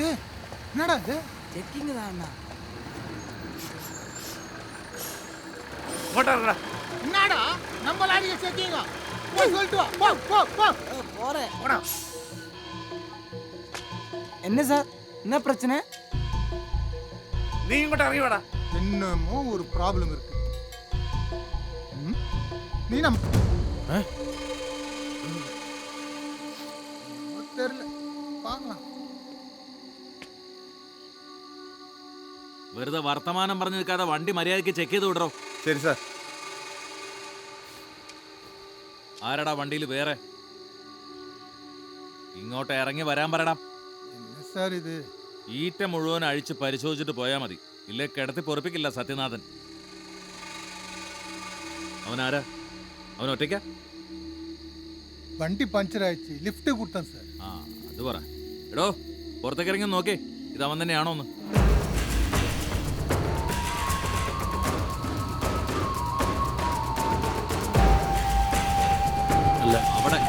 என்னடா இது? ചെക്കിങ് தானா? என்னடா நம்ம லாரியை செக்கிங்க? போய் சொல்லிட்டு வா. போ போ போ. போறேன். போடா. என்ன சார், என்ன பிரச்சனை? നീ ഇങ്ങോട്ട് ഇറങ്ങി വേടാ. என்னமோ ஒரு ப்ராப்ளம் இருக்கு. நீ நம்ம தெரியல, பார்க்கலாம். വെറുതെ വർത്തമാനം പറഞ്ഞു നിൽക്കാതെ വണ്ടി മര്യാദയ്ക്ക് ചെക്ക് ചെയ്ത് വിടറോ. ശരി സാർ. ആരടാ വണ്ടിയിൽ വേറെ? ഇങ്ങോട്ട് ഇറങ്ങി വരാൻ പറയടാ. என்ன சார் இது? ഈറ്റ മുഴുവൻ അഴിച്ച് പരിശോധിച്ചിട്ട് പോയാൽ മതി. ഇല്ലേ കിടത്തി പൊറപ്പിക്കില്ല സത്യനാഥൻ. അവനാരാ? അവൻ ഒറ്റയ്ക്കാ? വണ്ടി പഞ്ചർ ആയിച്ച് ലിഫ്റ്റ് കൊടുത്താൻ സാർ. ആ അത് പറ. എടോ പുറത്തേക്ക് ഇറങ്ങി നോക്കേ, ഇത് അവൻ തന്നെയാണോ ഒന്ന്? അല്ല അവിടെ.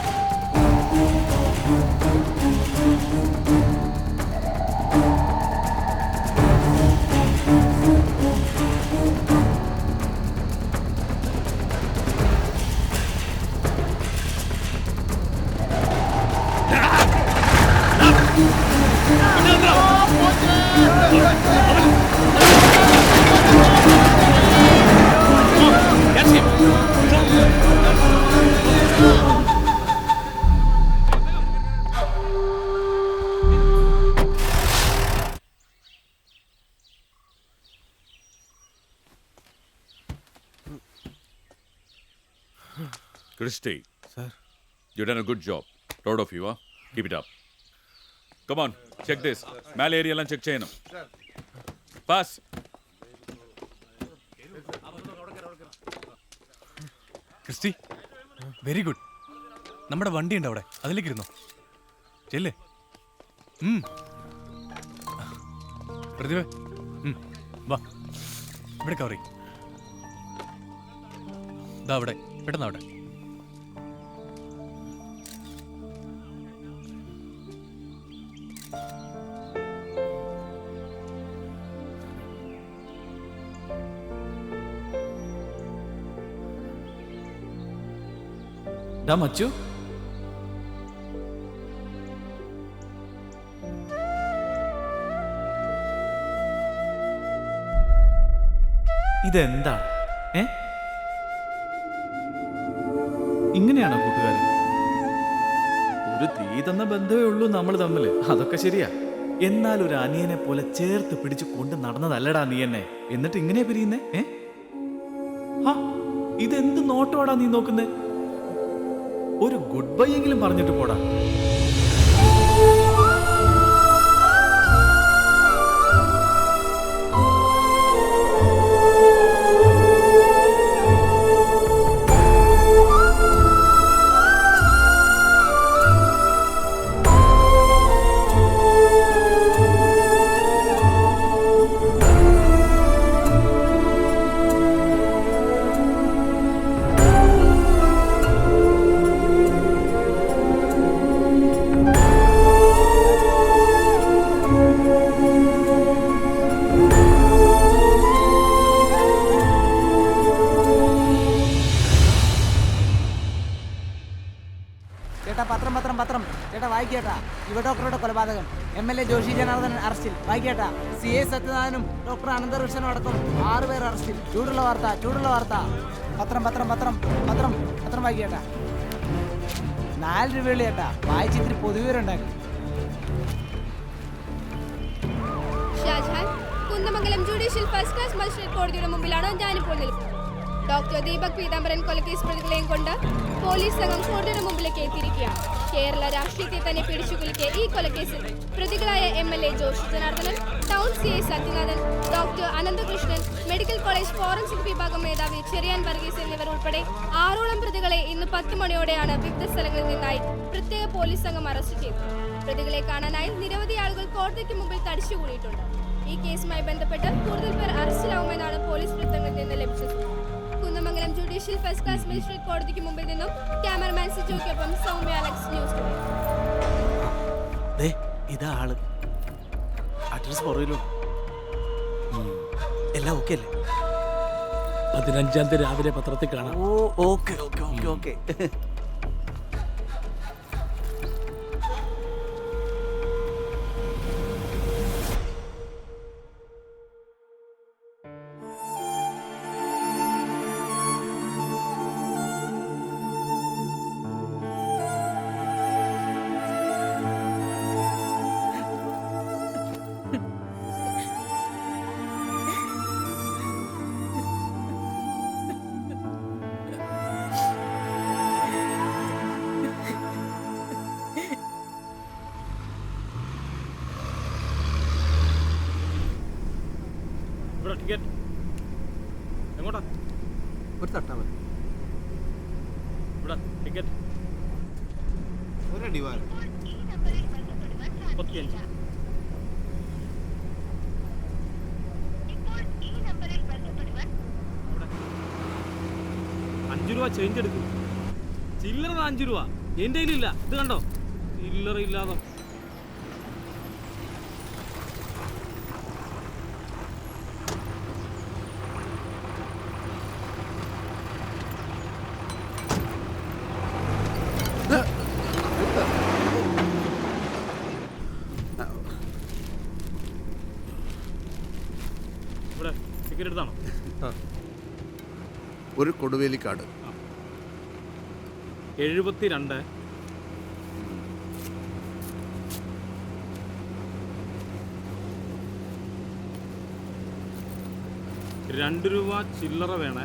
Christy. Sir. You've done a good job. Proud of you, huh? Keep it up. Come on, check this. Mal area എല്ലാം ചെക്ക് ചെയ്യണം. Pass. Christy, very good. നമ്മുടെ വണ്ടി ഉണ്ട് അവിടെ, അതിലേക്ക് ഇരുന്നോ. ചെല്ലേ. പ്രതിഭ വാ, ഇവിടെ കവറി. ഇതാ അവിടെ, പെട്ടെന്ന് അവിടെ. മച്ചു ഇതെന്താ? ഇങ്ങനെയാണോ കൂട്ടുകാരൻ? ഒരു തീ തന്ന ബന്ധമേ ഉള്ളൂ നമ്മൾ തമ്മില്, അതൊക്കെ ശരിയാ. എന്നാൽ ഒരു അനിയനെ പോലെ ചേർത്ത് പിടിച്ച് കൊണ്ട് നടന്നതല്ലടാ നീ എന്നെ. എന്നിട്ട് ഇങ്ങനെ പിരിയുന്നേ? ഇതെന്ത് നോട്ടമാടാ നീ നോക്കുന്നേ? ഒരു ഗുഡ് ബൈ എങ്കിലും പറഞ്ഞിട്ട് പോടാ. പത്രം ചേട്ടാ വായിക്കേട്ടാ. യുവഡോക്ടറുടെ കൊലപാതകം, MLA ജോഷി ജനാർദ്ദനൻ അറസ്റ്റിൽ. വായിക്കേട്ടാ. CA സത്യനാഥനും ഡോക്ടർ അനന്തകൃഷ്ണനും അടക്കം 6 പേർ അറസ്റ്റിൽ. ചൂടുള്ള വാർത്ത. പത്രം വായിക്കേട്ടാ. 4 രൂപയുള്ള ചേട്ടാ, വായിച്ചിത്തിരി പൊതുവിവരുണ്ടാക്കി. Shajahan, Kunnamangalam judicial first class magistrate കോടതിയുടെ മുമ്പിലാണ് ഞാനിപ്പോൾ നിൽക്കുന്നത്. ഡോക്ടർ ദീപക് പീതാംബരൻ കൊലക്കേസ് പ്രതികളെയും കൊണ്ട് പോലീസ് സംഘം കോടതിയുടെ മുമ്പിലേക്ക് എത്തിയിരിക്കുകയാണ്. കേരള രാഷ്ട്രീയത്തെ തന്നെ പിടിച്ചുകുലുക്കിയ ഈ കൊലക്കേസിൽ പ്രതികളായ MLA Joshy Janardhanan, town CA Sathyanathan, doctor Ananthakrishnan, medical college forensic വിഭാഗം മേധാവി ചെറിയാൻ വർഗീസ് എന്നിവർ ഉൾപ്പെടെ 6ഓളം പ്രതികളെ ഇന്ന് 10 മണിയോടെയാണ് വിവിധ സ്ഥലങ്ങളിൽ നിന്നായി പ്രത്യേക പോലീസ് സംഘം അറസ്റ്റ് ചെയ്തത്. പ്രതികളെ കാണാനായി നിരവധി ആളുകൾ കോടതിക്ക് മുമ്പിൽ തടിച്ചുകൂടിയിട്ടുണ്ട്. ഈ കേസുമായി ബന്ധപ്പെട്ട് കൂടുതൽ പേർ അറസ്റ്റിലാവുമെന്നാണ് പോലീസ് വൃത്തങ്ങളിൽ നിന്ന് ലഭിച്ച സൂചന. Kunnamangalam judicial first class magistrate കോടതിക്ക് മുമ്പിൽ നിന്നും ക്യാമറമാൻ സിജോയ്ക്കൊപ്പം സൗമ്യ അലക്സ്, ന്യൂസ്. ഇതാ ആള്. അഡ്രസ് പറയലോ. എല്ലാം ഓക്കെ അല്ലേ? 15-ാം തീയതി രാവിലെ പത്രത്തിൽ കാണാം. ഓ ഓക്കെ ഓക്കെ ഓക്കെ ഓക്കെ. ഇവിടെ ടിക്കറ്റ് എങ്ങോട്ടാ? ഒരു തട്ടാ മതി. ഇവിടെ ടിക്കറ്റ് ഒരടി വാരം 35. $5 ചേഞ്ച് എടുക്കും. ചില്ലറ $5. എൻ്റെ കയ്യിലില്ല. ഇത് കണ്ടോ, ചില്ലറ ഇല്ലാതെ. ഇവിടെ ടിക്കറ്റ് എടുത്താണോ? ഒരു കൊടുവേലിക്കാട് 72 $2 ചില്ലറ വേണേ.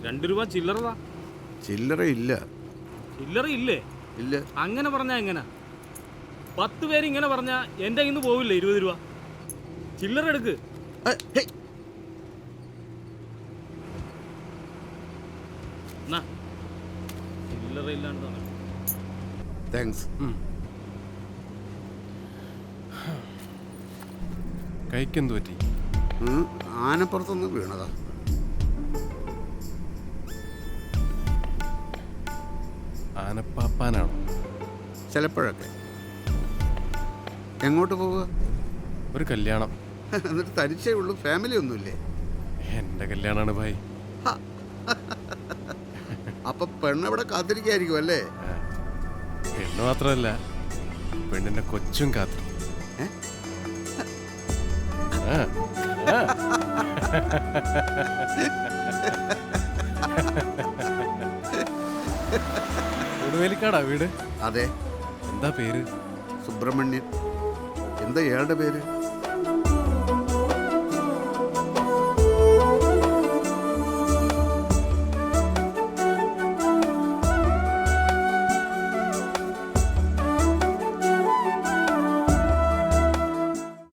$2 ചില്ലറതാ. ചില്ലറ ഇല്ല. ചില്ലറ ഇല്ലേ? ഇല്ല. അങ്ങനെ പറഞ്ഞാ എങ്ങനെ? 10 പേര് ഇങ്ങനെ പറഞ്ഞാ എൻ്റെ കയ്യിൽ നിന്ന് പോവില്ലേ $20? ചില്ലറ എടുക്ക്. എന്നാ ചില്ലറ ഇല്ലാണ്ടാണ്. താങ്ക്സ്. കൈക്കെന്ത് പറ്റി? ആനപ്പുറത്തൊന്ന് വീണതാ. ആനപ്പാപ്പാനാണോ? ചിലപ്പോഴൊക്കെ. എങ്ങോട്ട് പോവുക? ഒരു കല്യാണം. എന്നിട്ട് തരിച്ചേ ഉള്ളൂ, ഫാമിലി ഒന്നുമില്ലേ? എൻ്റെ കല്യാണമാണ് ഭായ്. അപ്പൊ പെണ്ണെവിടെ കാത്തിരിക്കായിരിക്കും അല്ലേ? പെണ്ണ് മാത്രമല്ല, പെണ്ണിന്റെ കൊച്ചും കാത്തു. കൊടുവേലിക്കാടാ വീട്? അതെ. എന്താ പേര്? സുബ്രഹ്മണ്യൻ. എന്താ ഇയാളുടെ പേര്?